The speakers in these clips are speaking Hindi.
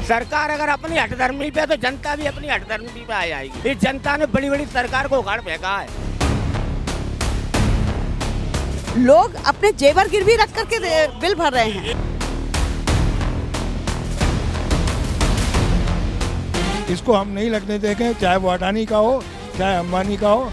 सरकार अगर अपनी हठधर्मी पे तो जनता भी अपनी हठधर्मी पे आ जाएगी। इस जनता ने बड़ी बड़ी सरकार को उखाड़ फेंका है। लोग अपने जेवर गिरवी रख करके बिल भर रहे हैं। इसको हम नहीं लगने देंगे, चाहे वो अडानी का हो चाहे अंबानी का हो।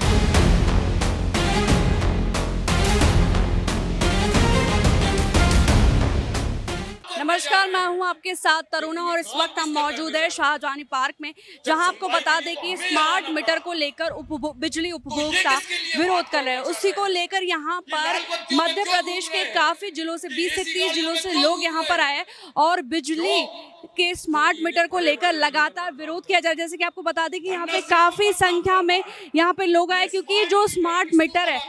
नमस्कार, मैं हूं आपके साथ तरुणा और इस वक्त हम मौजूद है शाहजहानी पार्क में, जहां आपको बता दें कि स्मार्ट मीटर को लेकर बिजली उपभोक्ता विरोध कर रहे हैं। उसी को लेकर यहां पर मध्य प्रदेश के काफ़ी जिलों से 20 से 30 जिलों से लोग यहां पर आए और बिजली के स्मार्ट मीटर को लेकर लगातार विरोध किया जा रहा है। जैसे कि आपको बता दें कि यहाँ पे काफ़ी संख्या में यहाँ पे लोग आए, क्योंकि जो स्मार्ट मीटर है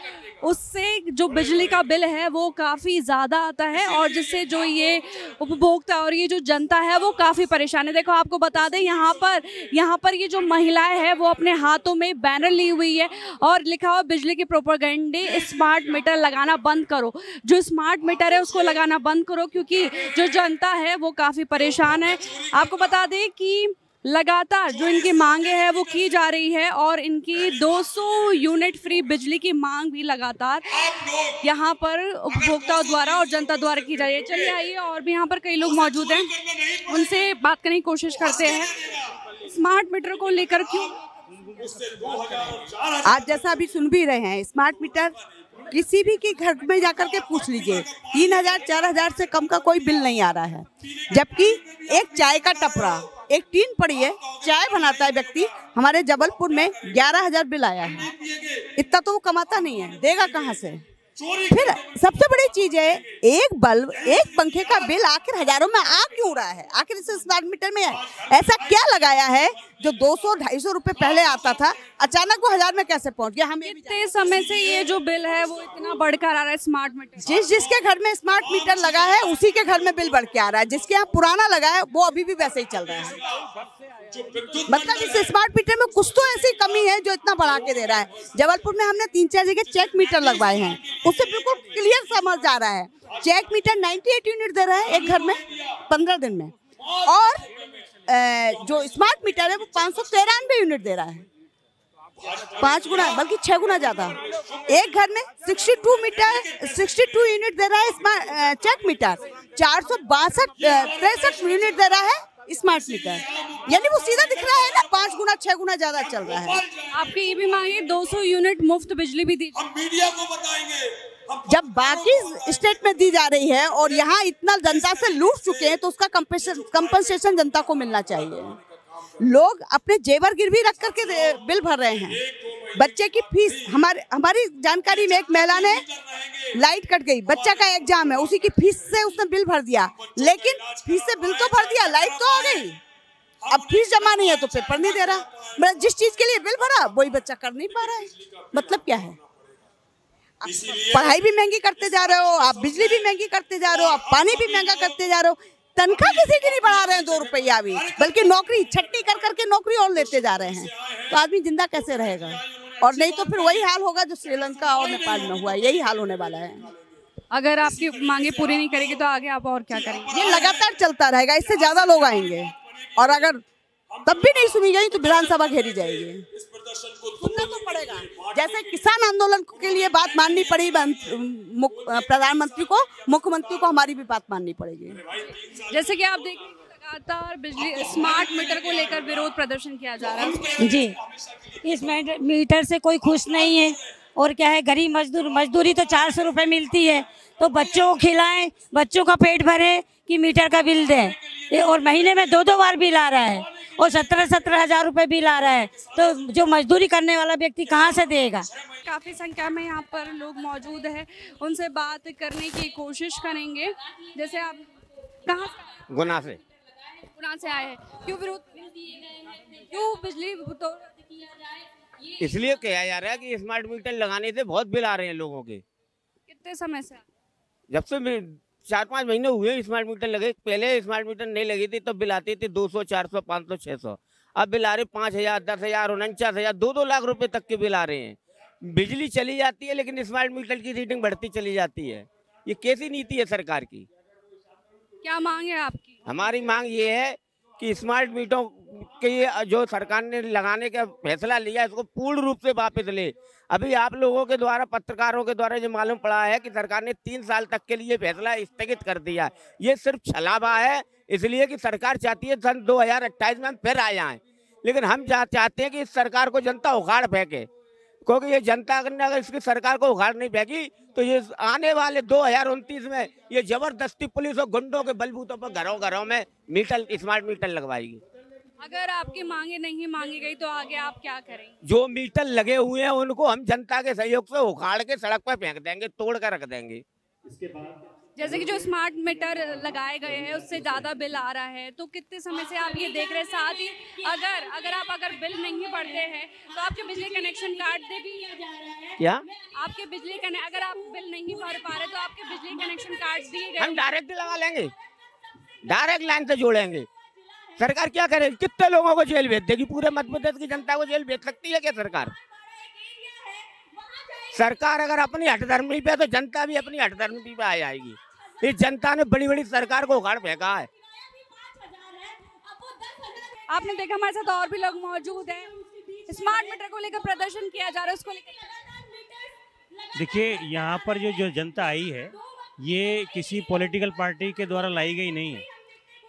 उससे जो बिजली का बिल है वो काफ़ी ज़्यादा आता है और जिससे जो ये उपभोक्ता और ये जो जनता है वो काफ़ी परेशान है। देखो, आपको बता दें यहाँ पर ये जो महिलाएं हैं वो अपने हाथों में बैनर ली हुई है और लिखा हुआ बिजली के प्रोपेगेंडे स्मार्ट मीटर लगाना बंद करो। जो स्मार्ट मीटर है उसको लगाना बंद करो, क्योंकि जो जनता है वो काफ़ी परेशान है। आपको बता दें कि लगातार जो इनकी मांगे हैं वो की जा रही है और इनकी 200 यूनिट फ्री बिजली की मांग भी लगातार यहाँ पर उपभोक्ताओं द्वारा और जनता द्वारा की जा रही है। चलिए आइए, और भी यहाँ पर कई लोग मौजूद हैं, उनसे बात करने की कोशिश करते हैं। स्मार्ट मीटर को लेकर क्यों आज जैसा अभी सुन भी रहे हैं, स्मार्ट मीटर किसी भी के घर में जाकर के पूछ लीजिए, 3,000 4,000 से कम का कोई बिल नहीं आ रहा है। जबकि एक चाय का टपरा, एक टीन पड़ी है, चाय बनाता है व्यक्ति, हमारे जबलपुर में 11,000 बिल आया है। इतना तो वो कमाता नहीं है, देगा कहाँ से? फिर सबसे बड़ी चीज है, एक बल्ब एक पंखे का बिल आखिर हजारों में आ क्यों रहा है? आखिर इस स्मार्ट मीटर में ऐसा क्या लगाया है जो 200-250 रुपए पहले आता था, अचानक वो 1000 में कैसे पहुंच गया? हमें इतने समय से ये जो बिल है वो इतना बढ़कर आ रहा है स्मार्ट मीटर। जिसके घर में स्मार्ट मीटर लगा है उसी के घर में बिल बढ़ के आ रहा है। जिसके यहाँ पुराना लगा है वो अभी भी वैसे ही चल रहा है। मतलब इस स्मार्ट मीटर में कुछ तो ऐसी कमी है जो इतना बढ़ा के दे रहा है। जबलपुर में हमने 3-4 जगह चेक मीटर लगवाए हैं, उससे बिल्कुल क्लियर समझ आ रहा है। चेक मीटर 98 यूनिट दे रहा है एक घर में 15 दिन में, और जो स्मार्ट मीटर है वो 593 यूनिट दे रहा है, 5 गुना बल्कि 6 गुना ज्यादा। एक घर में 62 यूनिट दे रहा है चेक मीटर, 462-63 यूनिट दे रहा है स्मार्ट मीटर। यानी वो सीधा दिख रहा है ना, 5 गुना 6 गुना ज्यादा चल रहा है। आपकी ये भी मांग है 200 यूनिट मुफ्त बिजली भी दी। हम मीडिया को बताएंगे। जब बाकी स्टेट में दी जा रही है और यहाँ इतना जनता से लूट चुके हैं तो उसका कंपनसेशन जनता को मिलना चाहिए। लोग अपने जेवर गिरवी रख करके बिल भर रहे हैं। बच्चे की फीस, हमारी जानकारी में एक महिला ने लाइट कट गई, बच्चा का एग्जाम है, उसी की फीस से उसने बिल भर दिया, लेकिन फीस से बिल तो भर दिया, लाइट तो आ गई, अब फीस जमा नहीं है तो पेपर नहीं दे रहा। जिस चीज के लिए बिल भरा वही बच्चा कर नहीं पा रहा है। मतलब क्या है? आप पढ़ाई भी महंगी करते जा रहे हो, आप बिजली भी महंगी करते जा रहे हो, आप पानी भी महंगा करते जा रहे हो, तनख्वाह किसी की नहीं बढ़ा रहे हैं 2 रुपया भी, बल्कि नौकरी छट्टी कर करके नौकरी और लेते जा रहे हैं। तो आदमी जिंदा कैसे रहेगा? और नहीं तो फिर वही हाल होगा जो श्रीलंका और नेपाल में हुआ, यही हाल होने वाला है। अगर आपकी मांगे पूरी नहीं करेगी तो आगे आप और क्या करेंगे? ये लगातार चलता रहेगा, इससे ज्यादा लोग आएंगे और अगर तब भी नहीं सुनी गई तो विधानसभा घेरी जाएगी। सुनना तो पड़ेगा। जैसे किसान आंदोलन के लिए बात माननी पड़ी प्रधानमंत्री को, मुख्यमंत्री को हमारी भी बात माननी पड़ेगी। जैसे कि आप देखिए लगातार बिजली स्मार्ट मीटर को लेकर विरोध प्रदर्शन किया जा रहा है। जी, इस मीटर से कोई खुश नहीं है। और क्या है, गरीब मजदूरी तो 400 रुपये मिलती है, तो बच्चों को खिलाएं, बच्चों का पेट भरे कि मीटर का बिल दें। और महीने में 2-2 बार बिल आ रहा है और 17-17 हज़ार रुपये बिल आ रहा है, तो जो मजदूरी करने वाला व्यक्ति कहाँ से देगा? काफ़ी संख्या में यहाँ पर लोग मौजूद हैं, उनसे बात करने की कोशिश करेंगे। जैसे आप कहाँ से? गुना से आए हैं, क्यों विरोध दिए गए हैं, क्यों बिजली तो किया जाए? इसलिए कहा जा रहा है कि स्मार्ट मीटर लगाने से बहुत बिल आ रहे हैं लोगों के। कितने समय से? जब से 4-5 महीने हुए स्मार्ट मीटर लगे। पहले स्मार्ट मीटर नहीं लगी थी तब बिल आते थे 200, 400, 500, 600। अब बिल आ रहे 5,000, 10,000, 49,000, 2-2 लाख रुपए तक के बिल आ रहे हैं। बिजली चली जाती है लेकिन स्मार्ट मीटर की रीडिंग बढ़ती चली जाती है। ये कैसी नीति है सरकार की? क्या मांग है आपकी? हमारी मांग ये है कि स्मार्ट मीटरों के जो सरकार ने लगाने का फैसला लिया इसको पूर्ण रूप से वापस ले। अभी आप लोगों के द्वारा, पत्रकारों के द्वारा जो मालूम पड़ा है कि सरकार ने 3 साल तक के लिए फैसला स्थगित कर दिया। ये सिर्फ छलावा है, इसलिए कि सरकार चाहती है सन 2028 में हम फिर आ जाएं, लेकिन हम चाहते हैं कि इस सरकार को जनता उखाड़ फेंके, क्योंकि ये जनता अगर इसकी सरकार को उखाड़ नहीं फेंकी तो ये आने वाले 2029 में ये जबरदस्ती पुलिस और गुंडों के बलबूतों पर घरों घरों में स्मार्ट मीटर लगवाएगी। अगर आपकी मांगे नहीं मांगी गई तो आगे आप क्या करेंगे? जो मीटर लगे हुए हैं उनको हम जनता के सहयोग से उखाड़ के सड़क पर फेंक देंगे, तोड़ कर रख देंगे। जैसे कि जो स्मार्ट मीटर लगाए गए हैं उससे ज़्यादा बिल आ रहा है, तो कितने समय से आप ये देख रहे हैं? साथ ही अगर बिल नहीं भरते हैं तो आपके बिजली कनेक्शन काट दे भी क्या? आपके अगर आप बिल नहीं भर पा रहे तो आपके बिजली कनेक्शन काट दिए गए। हम डायरेक्ट लगा लेंगे, डायरेक्ट लाइन से जोड़ेंगे। सरकार क्या करे? कितने लोगों को जेल भेज देगी? पूरे मध्य प्रदेश की जनता को जेल भेज सकती है क्या सरकार? सरकार अगर अपनी हठधर्मी पे है तो जनता भी अपनी हठधर्मी पे आ जाएगी। इस जनता ने बड़ी बड़ी सरकार को उखाड़ फेंका है। आपने देखा हमारे साथ और भी लोग मौजूद हैं। स्मार्ट मीटर को लेकर प्रदर्शन किया जा रहा है, उसको लेकर देखिए, यहाँ पर जो जनता आई है ये किसी पॉलिटिकल पार्टी के द्वारा लाई गई नहीं है।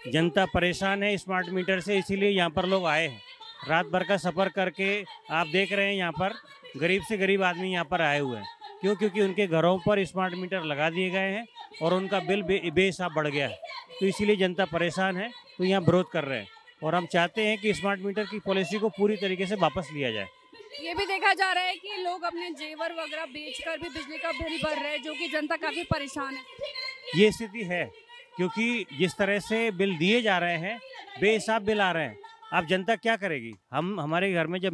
जनता परेशान है स्मार्ट मीटर से, इसीलिए यहाँ पर लोग आए हैं। रात भर का सफ़र करके आप देख रहे हैं यहाँ पर गरीब से गरीब आदमी यहाँ पर आए हुए हैं। क्यों? क्योंकि उनके घरों पर स्मार्ट मीटर लगा दिए गए हैं और उनका बिल बेहिसाब बढ़ गया है, तो इसीलिए जनता परेशान है, तो यहाँ विरोध कर रहे हैं। और हम चाहते हैं कि स्मार्ट मीटर की पॉलिसी को पूरी तरीके से वापस लिया जाए। ये भी देखा जा रहा है कि लोग अपने जेवर वगैरह बेचकर भी बिजली का बिल भर रहे हैं, जो कि जनता काफ़ी परेशान है। ये स्थिति है, क्योंकि जिस तरह से बिल दिए जा रहे हैं बेहिसाब बिल आ रहे हैं। अब जनता क्या करेगी? हमारे घर में जब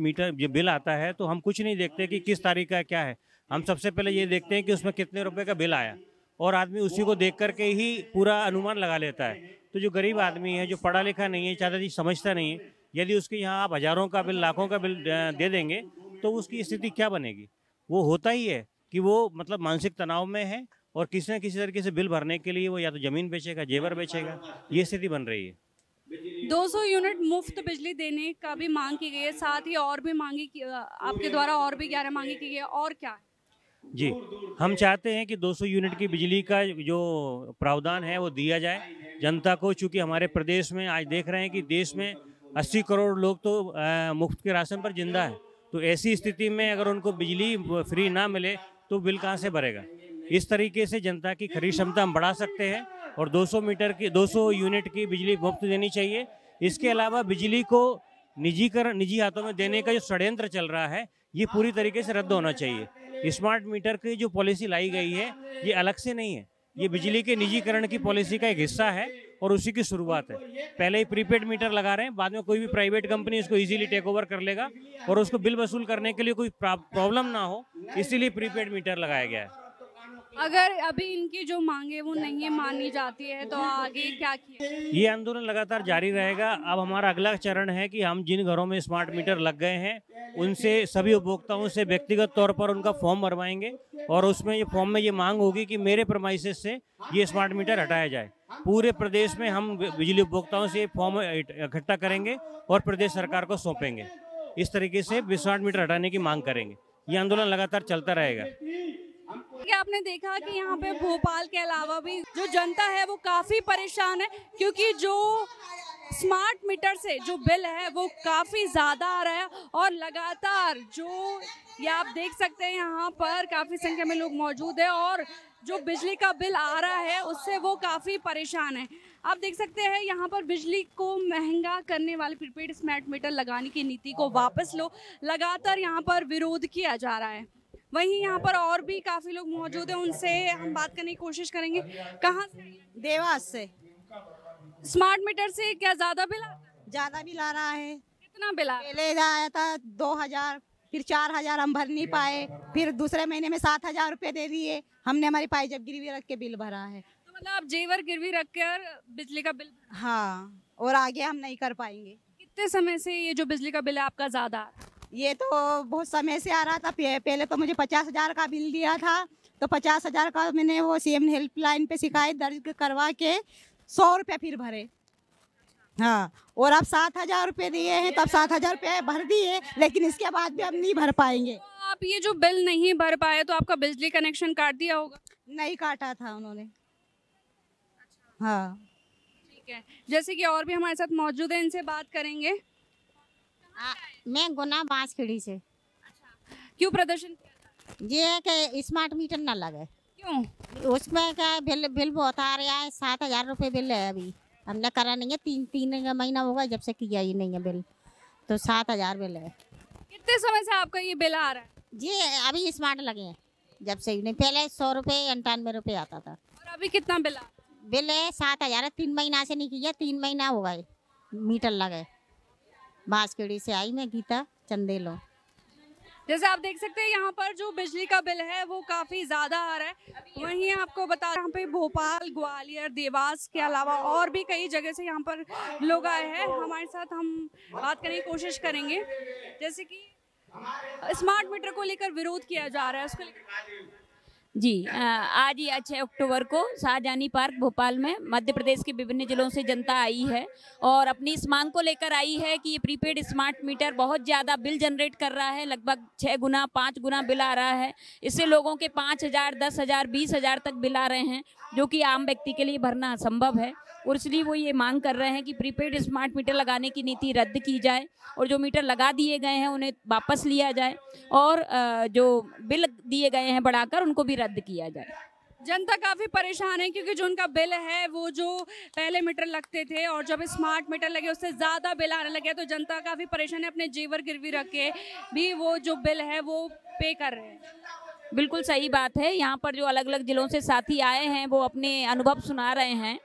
बिल आता है तो हम कुछ नहीं देखते कि किस तारीख का क्या है। हम सबसे पहले ये देखते हैं कि उसमें कितने रुपए का बिल आया, और आदमी उसी को देख करके ही पूरा अनुमान लगा लेता है। तो जो गरीब आदमी है, जो पढ़ा लिखा नहीं है, ज़्यादा चीज़ समझता नहीं है, यदि उसके यहाँ आप हज़ारों का बिल, लाखों का बिल दे देंगे तो उसकी स्थिति क्या बनेगी? वो होता ही है कि वो मतलब मानसिक तनाव में है और किसी न किसी तरीके से बिल भरने के लिए वो या तो ज़मीन बेचेगा, जेवर बेचेगा। ये स्थिति बन रही है। 200 यूनिट मुफ्त बिजली देने का भी मांग की गई है, साथ ही और भी आपके द्वारा और भी 11 मांगी की गई है, और क्या है? जी, हम चाहते हैं कि 200 यूनिट की बिजली का जो प्रावधान है वो दिया जाए जनता को। चूँकि हमारे प्रदेश में आज देख रहे हैं कि देश में 80 करोड़ लोग तो मुफ्त के राशन पर जिंदा है, तो ऐसी स्थिति में अगर उनको बिजली फ्री ना मिले तो बिल कहाँ से भरेगा? इस तरीके से जनता की खरीद क्षमता हम बढ़ा सकते हैं और 200 यूनिट की बिजली मुफ्त देनी चाहिए। इसके अलावा बिजली को निजी हाथों में देने का जो षड्यंत्र चल रहा है ये पूरी तरीके से रद्द होना चाहिए। स्मार्ट मीटर की जो पॉलिसी लाई गई है ये अलग से नहीं है, ये बिजली के निजीकरण की पॉलिसी का एक हिस्सा है और उसी की शुरुआत है। पहले ही प्रीपेड मीटर लगा रहे हैं, बाद में कोई भी प्राइवेट कंपनी इसको इजीली टेक ओवर कर लेगा और उसको बिल वसूल करने के लिए कोई प्रॉब्लम ना हो, इसीलिए प्रीपेड मीटर लगाया गया है। अगर अभी इनकी जो मांगे वो नहीं मानी जाती है तो आगे क्या किया? ये आंदोलन लगातार जारी रहेगा। अब हमारा अगला चरण है कि हम जिन घरों में स्मार्ट मीटर लग गए हैं उनसे, सभी उपभोक्ताओं से व्यक्तिगत तौर पर उनका फॉर्म भरवाएंगे और उसमें ये फॉर्म में ये मांग होगी कि मेरे प्रेमाइसेस से ये स्मार्ट मीटर हटाया जाए। पूरे प्रदेश में हम बिजली उपभोक्ताओं से फॉर्म इकट्ठा करेंगे और प्रदेश सरकार को सौंपेंगे। इस तरीके से स्मार्ट मीटर हटाने की मांग करेंगे। ये आंदोलन लगातार चलता रहेगा। क्या आपने देखा कि यहाँ पे भोपाल के अलावा भी जो जनता है वो काफ़ी परेशान है, क्योंकि जो स्मार्ट मीटर से जो बिल है वो काफ़ी ज़्यादा आ रहा है और लगातार जो ये आप देख सकते हैं यहाँ पर काफ़ी संख्या में लोग मौजूद है और जो बिजली का बिल आ रहा है उससे वो काफ़ी परेशान है। आप देख सकते हैं यहाँ पर बिजली को महंगा करने वाले प्रीपेड स्मार्ट मीटर लगाने की नीति को वापस लो, लगातार यहाँ पर विरोध किया जा रहा है। वहीं यहाँ पर और भी काफी लोग मौजूद हैं, उनसे हम बात करने की कोशिश करेंगे। कहाँ से? देवास से। स्मार्ट मीटर से क्या ज्यादा बिल ज्यादा बिल आ रहा है? कितना बिल आ? पहले आया था 2000, फिर 4000 हम भर नहीं पाए, फिर दूसरे महीने में 7000 रुपए दे दिए। हमने हमारी पाई जब गिरवी रख के बिल भरा है। तो मतलब आप जेवर गिरवी रख कर बिजली का बिल? हाँ, और आगे हम नहीं कर पाएंगे। कितने समय से ये जो बिजली का बिल है आपका ज्यादा आ रहा है? ये तो बहुत समय से आ रहा था। पहले तो मुझे 50,000 का बिल दिया था, तो 50,000 का मैंने वो CM हेल्पलाइन पे शिकायत दर्ज करवा के 100 रुपये फिर भरे। हाँ, और अब 7,000 रुपये दिए हैं, तब 7,000 रुपये भर दिए, लेकिन इसके बाद भी अब नहीं भर पाएंगे। तो आप ये जो बिल नहीं भर पाए तो आपका बिजली कनेक्शन काट दिया होगा? नहीं काटा था उन्होंने। हाँ, ठीक है, जैसे कि और भी हमारे साथ मौजूद है, इनसे बात करेंगे। मैं गुना बांसखेड़ी से। क्यों प्रदर्शन किया? ये है कि स्मार्ट मीटर ना लगे। क्यों? उसमें क्या है, बिल बहुत आ रहा है। 7,000 रुपये बिल है। अभी हमने करा नहीं है, तीन महीना होगा जब से किया ही नहीं है बिल, तो 7,000 बिल है। कितने समय से आपका ये बिल आ रहा है? जी अभी स्मार्ट लगे हैं जब से, नहीं पहले 100 रुपये 98 रुपये आता था। और अभी कितना बिल आ रहा है? बिल है 7,000। 3 महीना से नहीं किया, 3 महीना हो गए मीटर लगे। बांसखेड़ी से आई मैं, गीता चंदेलो। जैसे आप देख सकते हैं यहाँ पर जो बिजली का बिल है वो काफ़ी ज़्यादा आ रहा है। वहीं आपको बता यहाँ पे भोपाल, ग्वालियर, देवास के अलावा और भी कई जगह से यहाँ पर लोग आए हैं। हमारे साथ हम बात करने की कोशिश करेंगे। जैसे कि स्मार्ट मीटर को लेकर विरोध किया जा रहा है, उसको लेकर जी आज ही 6 अक्टूबर को शाहजहानी पार्क भोपाल में मध्य प्रदेश के विभिन्न जिलों से जनता आई है और अपनी इस मांग को लेकर आई है कि ये प्रीपेड स्मार्ट मीटर बहुत ज़्यादा बिल जनरेट कर रहा है। लगभग 6 गुना 5 गुना बिल आ रहा है। इससे लोगों के 5,000, 10,000, 20,000 तक बिल आ रहे हैं, जो कि आम व्यक्ति के लिए भरना असंभव है। और इसलिए वो ये मांग कर रहे हैं कि प्रीपेड स्मार्ट मीटर लगाने की नीति रद्द की जाए और जो मीटर लगा दिए गए हैं उन्हें वापस लिया जाए और जो बिल दिए गए हैं बढ़ाकर उनको भी रद्द किया जाए। जनता काफ़ी परेशान है क्योंकि जो उनका बिल है वो जो पहले मीटर लगते थे और जब स्मार्ट मीटर लगे उससे ज़्यादा बिल आने लगे, तो जनता काफ़ी परेशान है। अपने जेवर गिरवी रख के भी वो जो बिल है वो पे कर रहे हैं। बिल्कुल सही बात है। यहाँ पर जो अलग अलग जिलों से साथी आए हैं वो अपने अनुभव सुना रहे हैं,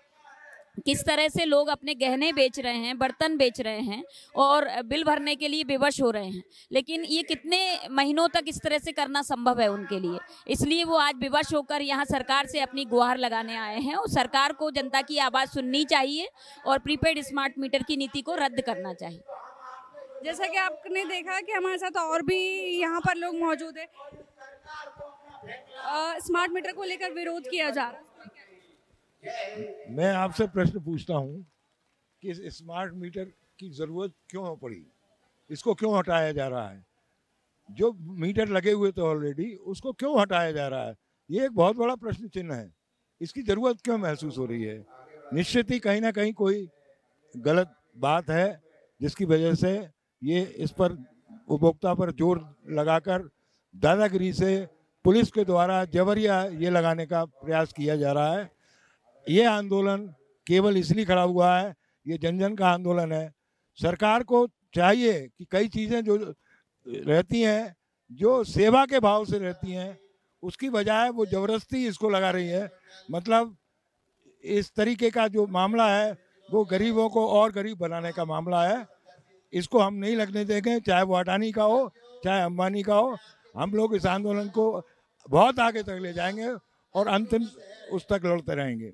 किस तरह से लोग अपने गहने बेच रहे हैं, बर्तन बेच रहे हैं और बिल भरने के लिए विवश हो रहे हैं। लेकिन ये कितने महीनों तक इस तरह से करना संभव है उनके लिए, इसलिए वो आज विवश होकर यहाँ सरकार से अपनी गुहार लगाने आए हैं। और सरकार को जनता की आवाज़ सुननी चाहिए और प्रीपेड स्मार्ट मीटर की नीति को रद्द करना चाहिए। जैसा कि आपने देखा कि हमारे साथ और भी यहाँ पर लोग मौजूद है। स्मार्ट मीटर को लेकर विरोध किया जा रहा है। मैं आपसे प्रश्न पूछता हूँ कि इस स्मार्ट मीटर की ज़रूरत क्यों पड़ी, इसको क्यों हटाया जा रहा है? जो मीटर लगे हुए थे ऑलरेडी उसको क्यों हटाया जा रहा है? ये एक बहुत बड़ा प्रश्न चिन्ह है। इसकी ज़रूरत क्यों महसूस हो रही है? निश्चित ही कहीं ना कहीं कोई गलत बात है जिसकी वजह से ये इस पर उपभोक्ता पर जोर लगाकर दादागिरी से पुलिस के द्वारा जबरिया ये लगाने का प्रयास किया जा रहा है। ये आंदोलन केवल इसलिए खड़ा हुआ है, ये जन जन का आंदोलन है। सरकार को चाहिए कि कई चीज़ें जो रहती हैं, जो सेवा के भाव से रहती हैं, उसकी बजाय वो ज़बरदस्ती इसको लगा रही है। मतलब इस तरीके का जो मामला है वो गरीबों को और गरीब बनाने का मामला है। इसको हम नहीं लगने देंगे, चाहे वो अडानी का हो चाहे अंबानी का हो। हम लोग इस आंदोलन को बहुत आगे तक ले जाएंगे और अंतिम उस तक लड़ते रहेंगे।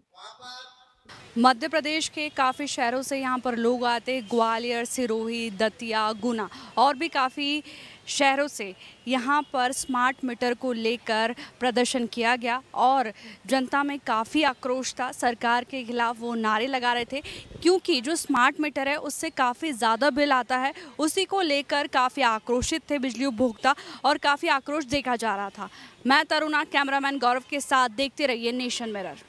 मध्य प्रदेश के काफ़ी शहरों से यहाँ पर लोग आते, ग्वालियर, सिरोही, दतिया, गुना और भी काफ़ी शहरों से यहाँ पर स्मार्ट मीटर को लेकर प्रदर्शन किया गया और जनता में काफ़ी आक्रोश था। सरकार के खिलाफ वो नारे लगा रहे थे क्योंकि जो स्मार्ट मीटर है उससे काफ़ी ज़्यादा बिल आता है। उसी को लेकर काफ़ी आक्रोशित थे बिजली उपभोक्ता और काफ़ी आक्रोश देखा जा रहा था। मैं तरुणा, कैमरामैन गौरव के साथ देखते रहिए नेशन मिरर।